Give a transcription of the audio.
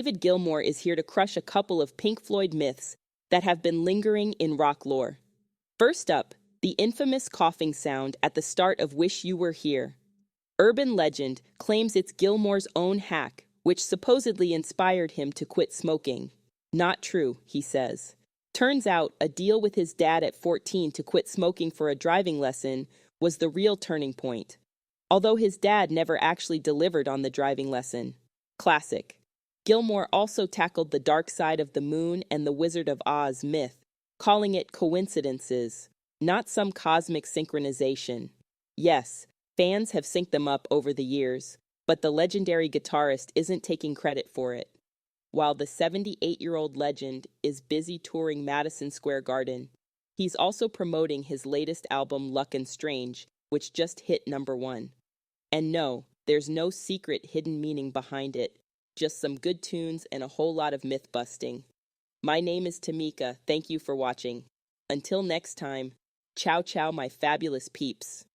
David Gilmour is here to crush a couple of Pink Floyd myths that have been lingering in rock lore. First up, the infamous coughing sound at the start of Wish You Were Here. Urban legend claims it's Gilmour's own hack, which supposedly inspired him to quit smoking. Not true, he says. Turns out a deal with his dad at 14 to quit smoking for a driving lesson was the real turning point, although his dad never actually delivered on the driving lesson. Classic. Gilmour also tackled the dark side of the moon and the Wizard of Oz myth, calling it coincidences, not some cosmic synchronization. Yes, fans have synced them up over the years, but the legendary guitarist isn't taking credit for it. While the 78-year-old legend is busy touring Madison Square Garden, he's also promoting his latest album Luck and Strange, which just hit #1. And no, there's no secret hidden meaning behind it, just some good tunes and a whole lot of myth busting. My name is Tamika, thank you for watching. Until next time, ciao ciao my fabulous peeps.